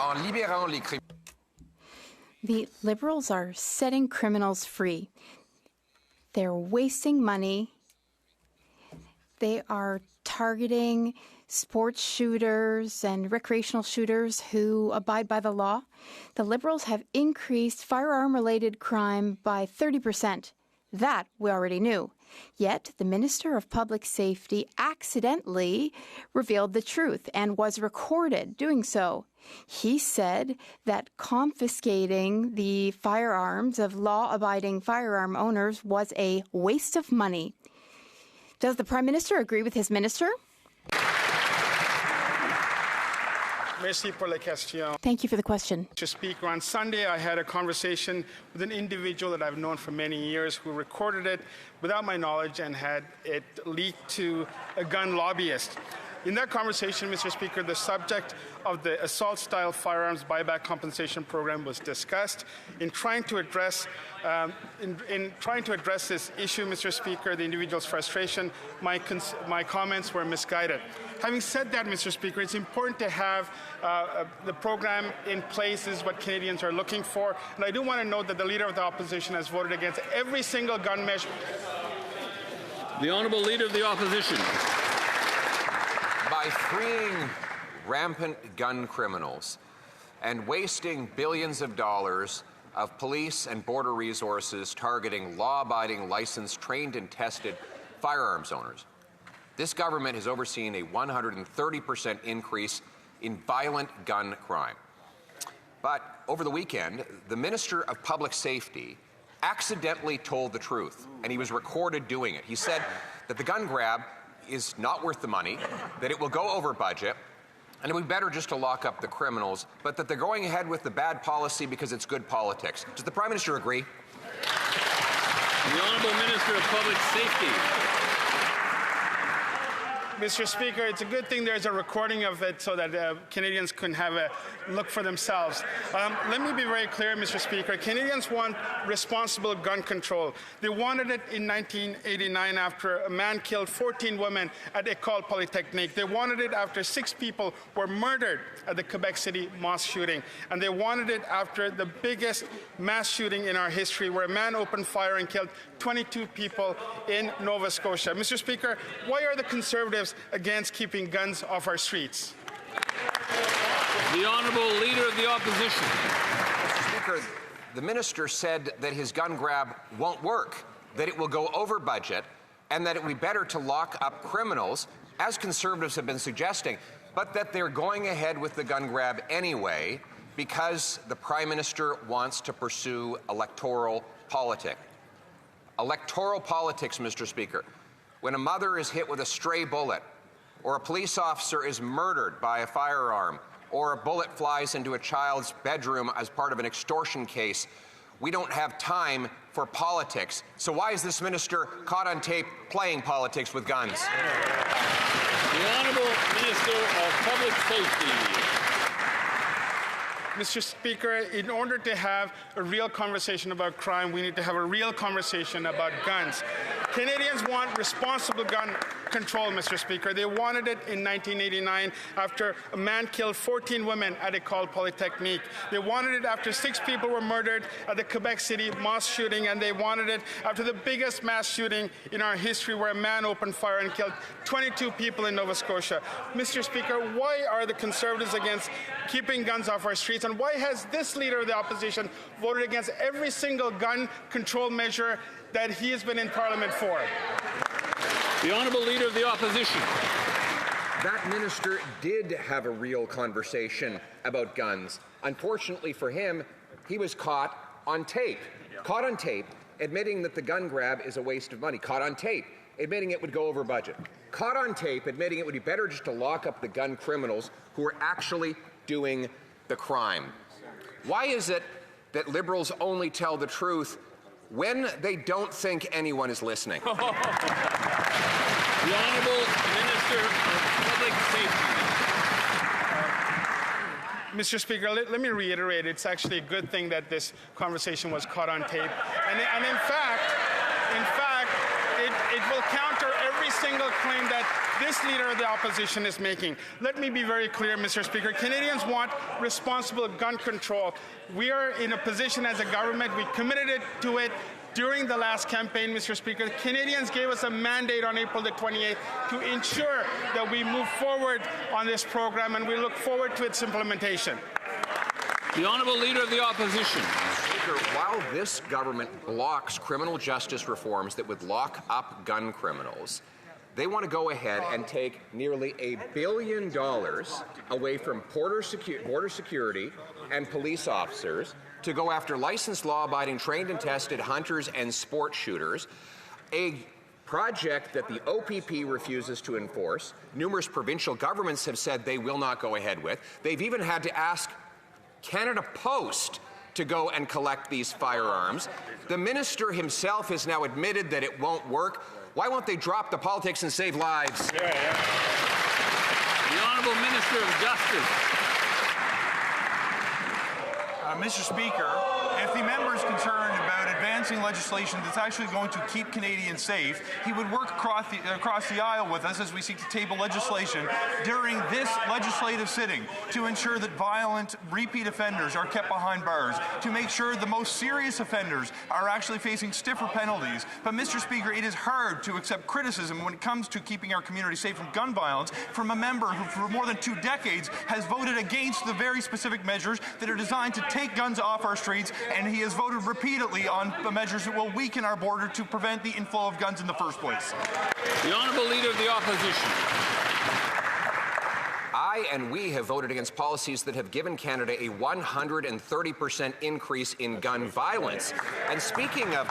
En libérant les criminels. The Liberals are setting criminals free. They're wasting money. They are targeting sports shooters and recreational shooters who abide by the law. The Liberals have increased firearm-related crime by 30%. That we already knew. Yet the Minister of Public Safety accidentally revealed the truth and was recorded doing so. He said that confiscating the firearms of law-abiding firearm owners was a waste of money. Does the Prime Minister agree with his minister? Merci pour la question. Thank you for the question. Mr. Speaker, on Sunday I had a conversation with an individual that I've known for many years who recorded it without my knowledge and had it leaked to a gun lobbyist. In that conversation, Mr. Speaker, the subject of the assault-style firearms buyback compensation program was discussed. In trying to address this issue, Mr. Speaker, the individual's frustration, my comments were misguided. Having said that, Mr. Speaker, it's important to have the program in place. This is what Canadians are looking for. And I do want to note that the Leader of the Opposition has voted against every single gun measure. The Honourable Leader of the Opposition. By freeing rampant gun criminals and wasting billions of dollars of police and border resources targeting law-abiding, licensed, trained and tested firearms owners, this government has overseen a 130% increase in violent gun crime. But over the weekend, the Minister of Public Safety accidentally told the truth, and he was recorded doing it. He said that the gun grab is not worth the money, that it will go over budget, and it would be better just to lock up the criminals, but that they're going ahead with the bad policy because it's good politics. Does the Prime Minister agree? The Honourable Minister of Public Safety. Mr. Speaker, it's a good thing there's a recording of it so that Canadians can have a look for themselves. Let me be very clear, Mr. Speaker. Canadians want responsible gun control. They wanted it in 1989 after a man killed 14 women at École Polytechnique. They wanted it after 6 people were murdered at the Quebec City mosque shooting. And they wanted it after the biggest mass shooting in our history, where a man opened fire and killed 22 people in Nova Scotia. Mr. Speaker, why are the Conservatives against keeping guns off our streets? The Honourable Leader of the Opposition. Mr. Speaker, the minister said that his gun grab won't work, that it will go over budget, and that it would be better to lock up criminals, as Conservatives have been suggesting, but that they're going ahead with the gun grab anyway because the Prime Minister wants to pursue electoral politics. Electoral politics, Mr. Speaker. When a mother is hit with a stray bullet, or a police officer is murdered by a firearm, or a bullet flies into a child's bedroom as part of an extortion case, we don't have time for politics. So why is this minister caught on tape playing politics with guns? The Honourable Minister of Public Safety. Mr. Speaker, in order to have a real conversation about crime, we need to have a real conversation about guns. Canadians want responsible gun control, Mr. Speaker. They wanted it in 1989 after a man killed 14 women at École Polytechnique. They wanted it after 6 people were murdered at the Quebec City mosque shooting, and they wanted it after the biggest mass shooting in our history, where a man opened fire and killed 22 people in Nova Scotia. Mr. Speaker, why are the Conservatives against keeping guns off our streets, and why has this Leader of the Opposition voted against every single gun control measure that he has been in Parliament for? The Honourable Leader of the Opposition. That minister did have a real conversation about guns. Unfortunately for him, he was caught on tape. Caught on tape admitting that the gun grab is a waste of money. Caught on tape admitting it would go over budget. Caught on tape admitting it would be better just to lock up the gun criminals who are actually doing the crime. Why is it that Liberals only tell the truth when they don't think anyone is listening? The Honourable Minister of Public Safety. Mr. Speaker, let me reiterate, it's actually a good thing that this conversation was caught on tape. And in fact, it will counter every single claim that this leader of the opposition is making. Let me be very clear, Mr. Speaker. Canadians want responsible gun control. We are in a position as a government, we committed to it during the last campaign, Mr. Speaker. Canadians gave us a mandate on April the 28th to ensure that we move forward on this program, and we look forward to its implementation. The Honourable Leader of the Opposition. Speaker, while this government blocks criminal justice reforms that would lock up gun criminals, they want to go ahead and take nearly $1 billion away from border security and police officers to go after licensed, law-abiding, trained and tested hunters and sport shooters, a project that the OPP refuses to enforce. Numerous provincial governments have said they will not go ahead with. They've even had to ask Canada Post to go and collect these firearms. The minister himself has now admitted that it won't work. Why won't they drop the politics and save lives? The Honourable Minister of Justice. Mr. Speaker, if the member is concerned about advancing legislation that's actually going to keep Canadians safe, he would work across the aisle with us as we seek to table legislation during this legislative sitting to ensure that violent repeat offenders are kept behind bars, to make sure the most serious offenders are actually facing stiffer penalties. But, Mr. Speaker, it is hard to accept criticism when it comes to keeping our community safe from gun violence from a member who, for more than 2 decades, has voted against the very specific measures that are designed to take guns off our streets, and he has voted repeatedly on the measures that will weaken our border to prevent the inflow of guns in the first place. The Honourable Leader of the Opposition. I and we have voted against policies that have given Canada a 130% increase in gun violence. And speaking of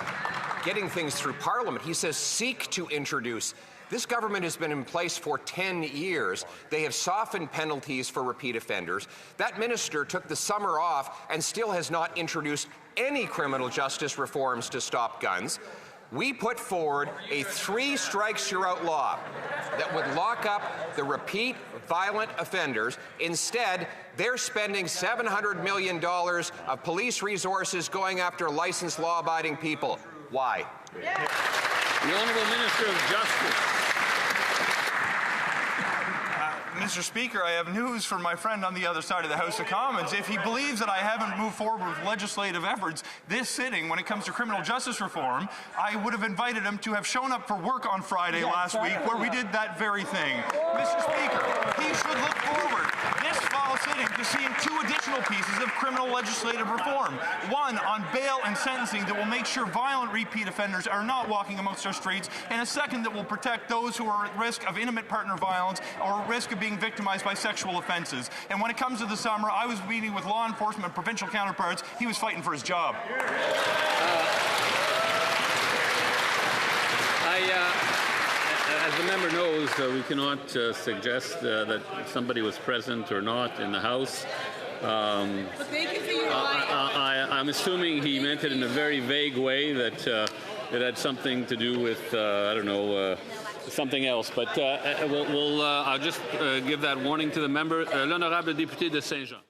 getting things through Parliament, he says seek to introduce. This government has been in place for 10 years. They have softened penalties for repeat offenders. That minister took the summer off and still has not introduced any criminal justice reforms to stop guns. We put forward a 3 strikes you're out law that would lock up the repeat violent offenders. Instead, they're spending $700 million of police resources going after licensed law-abiding people. Why? The Honourable Minister of Justice. Mr. Speaker, I have news for my friend on the other side of the House of Commons. If he believes that I haven't moved forward with legislative efforts this sitting when it comes to criminal justice reform, I would have invited him to have shown up for work on Friday last week where we did that very thing. Mr. Speaker, he should look forward this fall sitting to seeing 2 additional pieces of criminal legislative reform. One on bail and sentencing that will make sure violent repeat offenders are not walking amongst our streets, and a second that will protect those who are at risk of intimate partner violence or at risk of being victimized by sexual offenses. And when it comes to the summer, I was meeting with law enforcement and provincial counterparts. He was fighting for his job. As the member knows, we cannot suggest that somebody was present or not in the House. I'm assuming he meant it in a very vague way, that it had something to do with, I don't know, something else. But I'll just give that warning to the member. L'honorable député de Saint-Jean.